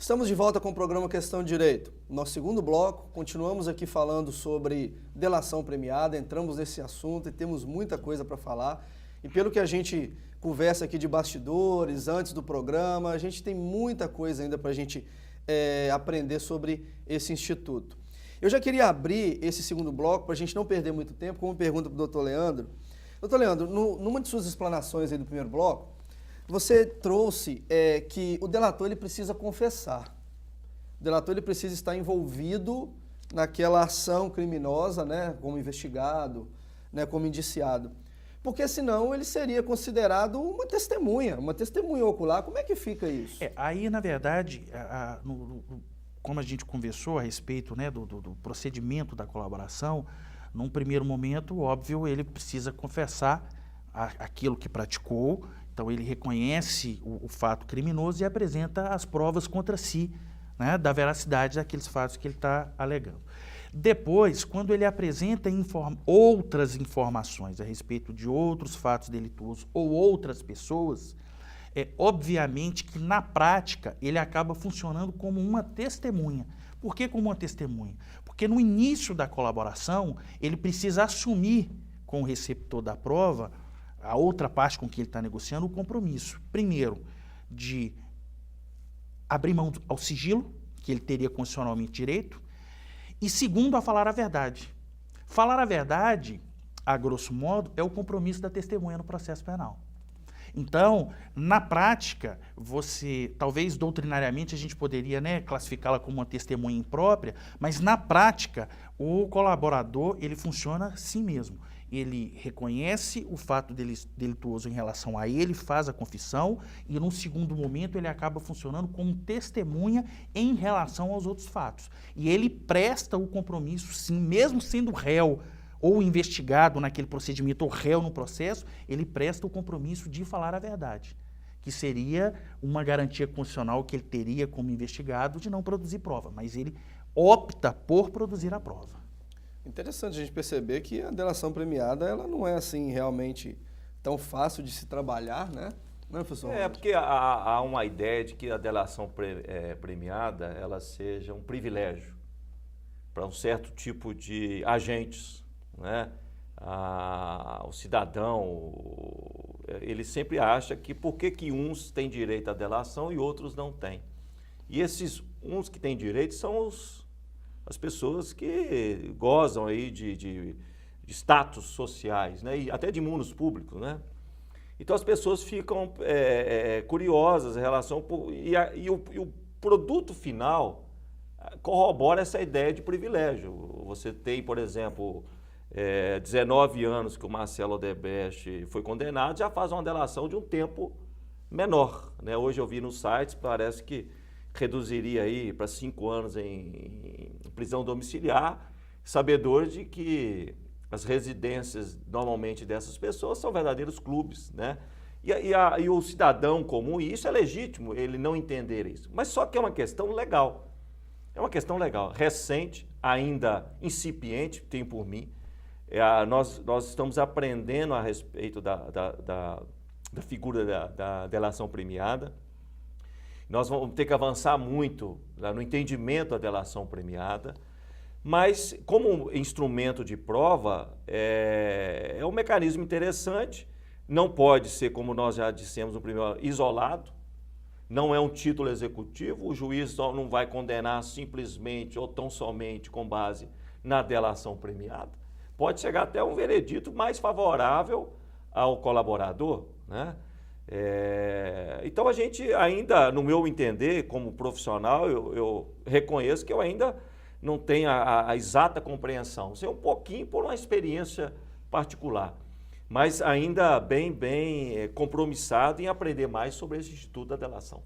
Estamos de volta com o programa Questão de Direito. Nosso segundo bloco, continuamos aqui falando sobre delação premiada, entramos nesse assunto e temos muita coisa para falar. E pelo que a gente conversa aqui de bastidores, antes do programa, a gente tem muita coisa ainda para a gente aprender sobre esse instituto. Eu já queria abrir esse segundo bloco, para a gente não perder muito tempo, com uma pergunta para o doutor Leandro. Doutor Leandro, numa de suas explanações aí do primeiro bloco, você trouxe que o delator ele precisa confessar. O delator ele precisa estar envolvido naquela ação criminosa, né, como investigado, né, como indiciado. Porque senão ele seria considerado uma testemunha ocular. Como é que fica isso? Aí, na verdade, como a gente conversou a respeito, né, do procedimento da colaboração, num primeiro momento, óbvio, ele precisa confessar aquilo que praticou. Então, ele reconhece o fato criminoso e apresenta as provas contra si, né, da veracidade daqueles fatos que ele está alegando. Depois, quando ele apresenta outras informações a respeito de outros fatos delituosos ou outras pessoas, obviamente que, na prática, ele acaba funcionando como uma testemunha. Por que como uma testemunha? Porque no início da colaboração, ele precisa assumir com o receptor da prova, a outra parte com que ele está negociando, o compromisso. Primeiro, de abrir mão ao sigilo, que ele teria constitucionalmente direito, e segundo, a falar a verdade. Falar a verdade, a grosso modo, é o compromisso da testemunha no processo penal. Então, na prática, talvez doutrinariamente a gente poderia, né, classificá-la como uma testemunha imprópria, mas na prática, o colaborador, ele funciona assim mesmo. Ele reconhece o fato delituoso em relação a ele, faz a confissão e, num segundo momento, ele acaba funcionando como testemunha em relação aos outros fatos. E ele presta o compromisso, sim, mesmo sendo réu ou investigado naquele procedimento ou réu no processo, ele presta o compromisso de falar a verdade, que seria uma garantia constitucional que ele teria como investigado de não produzir prova, mas ele opta por produzir a prova. Interessante a gente perceber que a delação premiada ela não é assim realmente tão fácil de se trabalhar, né? Não é, professor? Porque há uma ideia de que a delação premiada ela seja um privilégio para um certo tipo de agentes, né? O cidadão, ele sempre acha que por que uns têm direito à delação e outros não têm. E esses uns que têm direito são as pessoas que gozam aí de status sociais, né? E até de mundos públicos, né? Então as pessoas ficam curiosas em relação... E o produto final corrobora essa ideia de privilégio. Você tem, por exemplo, 19 anos que o Marcelo Odebrecht foi condenado, já faz uma delação de um tempo menor, né? Hoje eu vi nos sites, parece que reduziria aí para 5 anos em prisão domiciliar, sabedor de que as residências, normalmente, dessas pessoas são verdadeiros clubes, né? E o cidadão comum, e isso é legítimo, ele não entender isso. Mas só que é uma questão legal. É uma questão legal, recente, ainda incipiente, tem por mim. Nós estamos aprendendo a respeito da figura da delação premiada. Nós vamos ter que avançar muito no entendimento da delação premiada, mas como instrumento de prova é um mecanismo interessante, não pode ser, como nós já dissemos no primeiro, isolado, não é um título executivo, o juiz não vai condenar simplesmente ou tão somente com base na delação premiada, pode chegar até um veredito mais favorável ao colaborador, né? Então a gente ainda, no meu entender, como profissional, eu reconheço que eu ainda não tenho a exata compreensão. Sei um pouquinho por uma experiência particular, mas ainda bem compromissado em aprender mais sobre esse Instituto da Delação.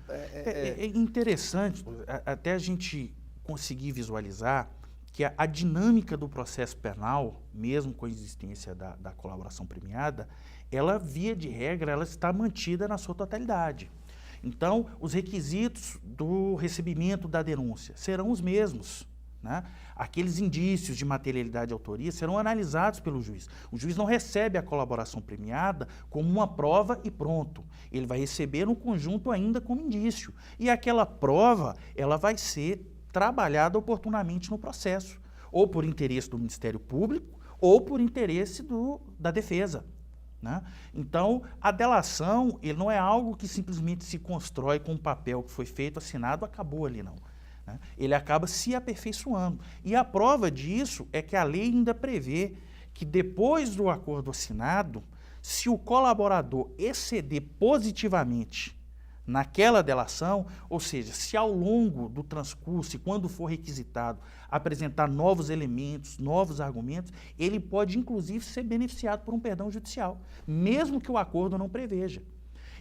É interessante até a gente conseguir visualizar que a dinâmica do processo penal, mesmo com a existência da colaboração premiada, ela, via de regra, ela está mantida na sua totalidade. Então, os requisitos do recebimento da denúncia serão os mesmos, né? Aqueles indícios de materialidade e autoria serão analisados pelo juiz. O juiz não recebe a colaboração premiada como uma prova e pronto. Ele vai receber no conjunto ainda como indício. E aquela prova, ela vai ser trabalhada oportunamente no processo, ou por interesse do Ministério Público, ou por interesse da defesa. Né? Então, a delação ele não é algo que simplesmente se constrói com um papel que foi feito, assinado, acabou ali, não. Né? Ele acaba se aperfeiçoando. E a prova disso é que a lei ainda prevê que depois do acordo assinado, se o colaborador exceder positivamente naquela delação, ou seja, se ao longo do transcurso e quando for requisitado apresentar novos elementos, novos argumentos, ele pode inclusive ser beneficiado por um perdão judicial, mesmo que o acordo não preveja.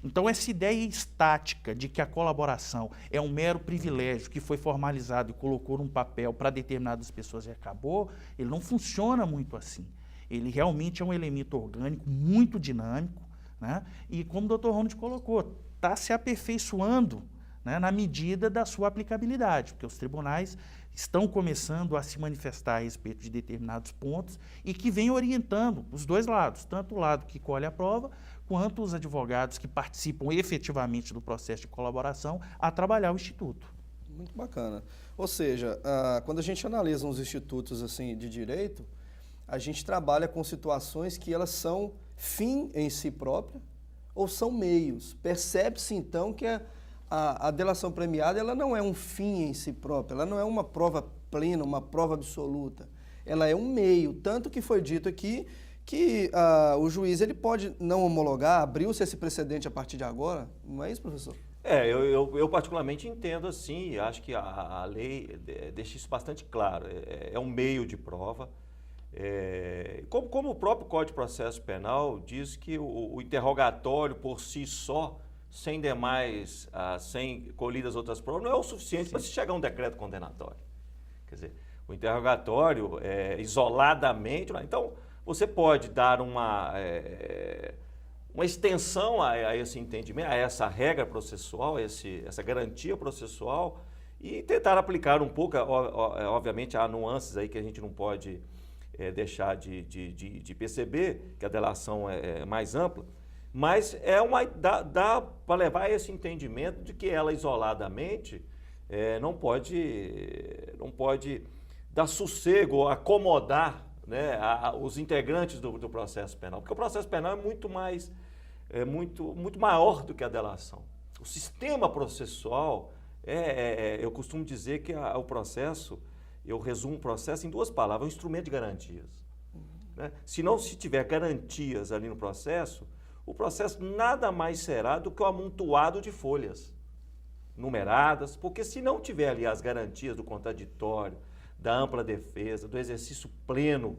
Então essa ideia estática de que a colaboração é um mero privilégio que foi formalizado e colocou num papel para determinadas pessoas e acabou, ele não funciona muito assim. Ele realmente é um elemento orgânico, muito dinâmico, né? E como o Dr. Ronald colocou, está se aperfeiçoando, né, na medida da sua aplicabilidade, porque os tribunais estão começando a se manifestar a respeito de determinados pontos e que vem orientando os dois lados, tanto o lado que colhe a prova, quanto os advogados que participam efetivamente do processo de colaboração a trabalhar o Instituto. Muito bacana. Ou seja, quando a gente analisa uns institutos assim de direito, a gente trabalha com situações que elas são fim em si própria, ou são meios. Percebe-se, então, que a delação premiada ela não é um fim em si próprio, ela não é uma prova plena, uma prova absoluta. Ela é um meio, tanto que foi dito aqui que o juiz ele pode não homologar, abriu-se esse precedente a partir de agora, não é isso, professor? Eu particularmente entendo assim, e acho que a lei deixa isso bastante claro, é um meio de prova. Como o próprio Código de Processo Penal diz que o interrogatório por si só, sem demais, sem colhidas outras provas, não é o suficiente para se chegar a um decreto condenatório. Quer dizer, o interrogatório, isoladamente, então você pode dar uma extensão a esse entendimento, a essa regra processual, essa garantia processual e tentar aplicar um pouco, obviamente há nuances aí que a gente não pode deixar de perceber, que a delação é mais ampla, mas dá para levar a esse entendimento de que ela isoladamente não pode dar sossego ou acomodar, né, os integrantes do processo penal, porque o processo penal é muito maior do que a delação. O sistema processual, eu costumo dizer que o processo, eu resumo o processo em duas palavras, é um instrumento de garantias. Né? Se não se tiver garantias ali no processo, o processo nada mais será do que um amontoado de folhas numeradas, porque se não tiver ali as garantias do contraditório, da ampla defesa, do exercício pleno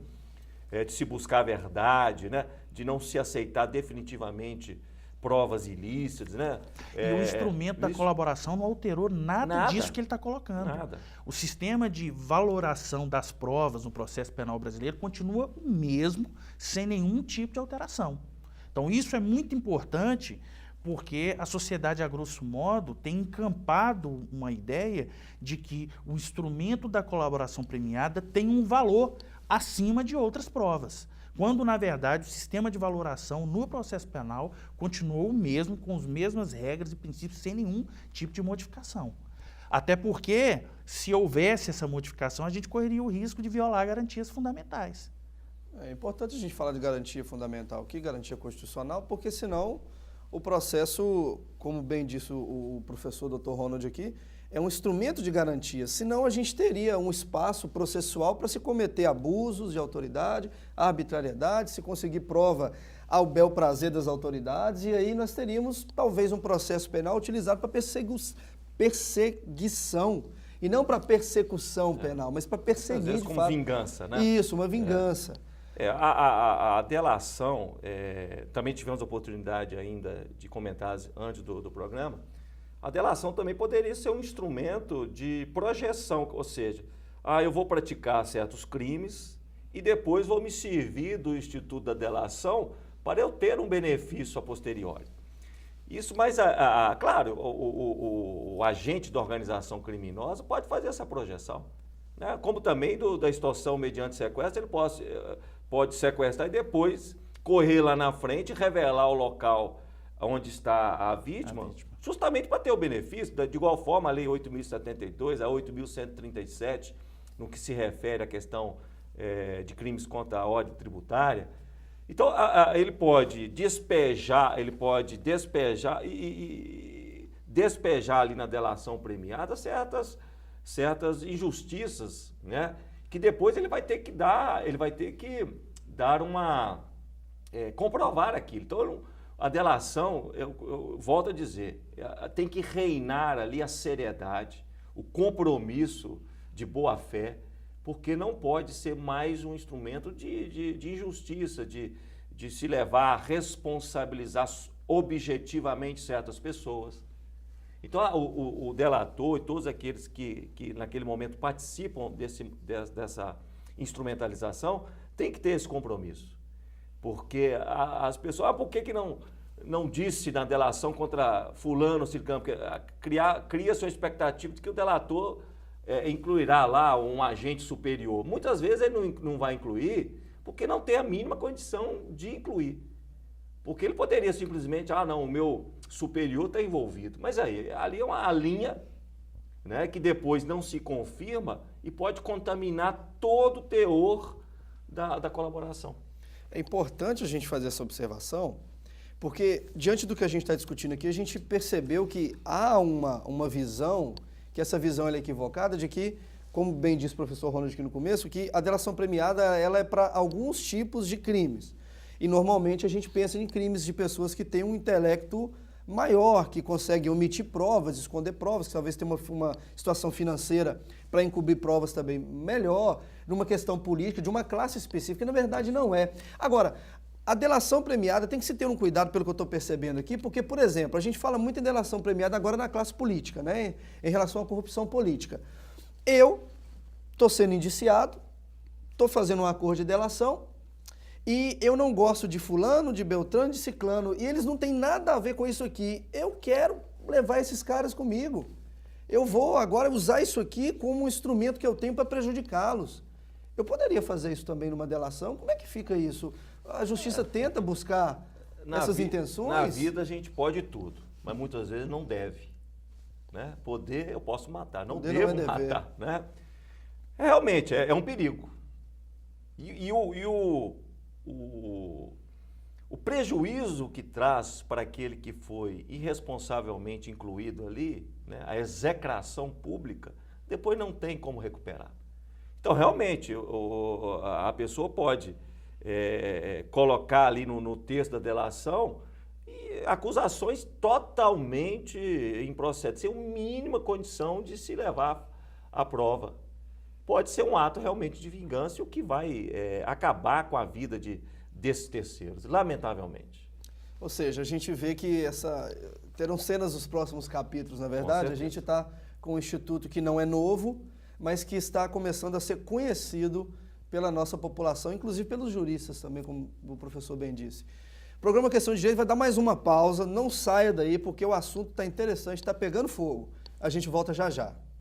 de se buscar a verdade, né? De não se aceitar definitivamente provas ilícitas, né? E o instrumento da colaboração não alterou nada disso que ele está colocando. Nada. O sistema de valoração das provas no processo penal brasileiro continua o mesmo, sem nenhum tipo de alteração. Então, isso é muito importante, porque a sociedade, a grosso modo, tem encampado uma ideia de que o instrumento da colaboração premiada tem um valor acima de outras provas, quando, na verdade, o sistema de valoração no processo penal continuou o mesmo, com as mesmas regras e princípios, sem nenhum tipo de modificação. Até porque, se houvesse essa modificação, a gente correria o risco de violar garantias fundamentais. É importante a gente falar de garantia fundamental aqui, garantia constitucional, porque senão o processo, como bem disse o professor Dr. Ronald aqui, é um instrumento de garantia, senão a gente teria um espaço processual para se cometer abusos de autoridade, arbitrariedade, se conseguir prova ao bel prazer das autoridades, e aí nós teríamos talvez um processo penal utilizado para perseguição, e não para persecução penal, mas para perseguir, às vezes, como vingança, né? Isso, uma vingança. A delação, também tivemos a oportunidade ainda de comentar antes do programa, a delação também poderia ser um instrumento de projeção, ou seja, eu vou praticar certos crimes e depois vou me servir do instituto da delação para eu ter um benefício a posteriori. Isso, mas, claro, o agente da organização criminosa pode fazer essa projeção, né? Como também da extorsão mediante sequestro, ele pode sequestrar e depois correr lá na frente, revelar o local onde está a vítima, justamente para ter o benefício. De igual forma, a Lei 8.072, a 8.137, no que se refere à questão de crimes contra a ordem tributária. Então, ele pode despejar despejar ali na delação premiada certas injustiças, né? Que depois ele vai ter que dar comprovar aquilo. Então, a delação, eu volto a dizer, tem que reinar ali a seriedade, o compromisso de boa-fé, porque não pode ser mais um instrumento de injustiça, de se levar a responsabilizar objetivamente certas pessoas. Então, o delator e todos aqueles que naquele momento participam dessa instrumentalização têm que ter esse compromisso. Porque as pessoas, por que não disse na delação contra fulano, ciclano? Porque cria-se uma expectativa de que o delator incluirá lá um agente superior. Muitas vezes ele não vai incluir porque não tem a mínima condição de incluir. Porque ele poderia simplesmente, não, o meu superior está envolvido. Mas ali é uma linha, né, que depois não se confirma e pode contaminar todo o teor da colaboração. É importante a gente fazer essa observação, porque diante do que a gente está discutindo aqui, a gente percebeu que há uma visão, que essa visão é equivocada, de que, como bem disse o professor Ronald aqui no começo, que a delação premiada ela é para alguns tipos de crimes. E normalmente a gente pensa em crimes de pessoas que têm um intelecto maior, que conseguem omitir provas, esconder provas, que talvez tenha uma situação financeira para encobrir provas também melhor, numa questão política, de uma classe específica, na verdade não é. Agora, a delação premiada tem que se ter um cuidado, pelo que eu estou percebendo aqui, porque, por exemplo, a gente fala muito em delação premiada agora na classe política, né, em relação à corrupção política. Eu estou sendo indiciado, estou fazendo um acordo de delação, e eu não gosto de fulano, de Beltrano, de ciclano, e eles não têm nada a ver com isso aqui. Eu quero levar esses caras comigo. Eu vou agora usar isso aqui como um instrumento que eu tenho para prejudicá-los. Eu poderia fazer isso também numa delação? Como é que fica isso? A justiça tenta buscar essas intenções? Na vida a gente pode tudo, mas muitas vezes não deve. Né? Poder eu posso matar, não devo matar. Né? Realmente, é um perigo. O prejuízo que traz para aquele que foi irresponsavelmente incluído ali, né, a execração pública, depois não tem como recuperar. Então, realmente, a pessoa pode colocar ali no texto da delação acusações totalmente improcedentes, sem mínima condição de se levar à prova. Pode ser um ato realmente de vingança, o que vai acabar com a vida desses terceiros, lamentavelmente. Ou seja, a gente vê que terão cenas nos próximos capítulos, na verdade. A gente está com um instituto que não é novo, mas que está começando a ser conhecido pela nossa população, inclusive pelos juristas também, como o professor bem disse. O programa Questão de Direito vai dar mais uma pausa, não saia daí, porque o assunto está interessante, está pegando fogo. A gente volta já já.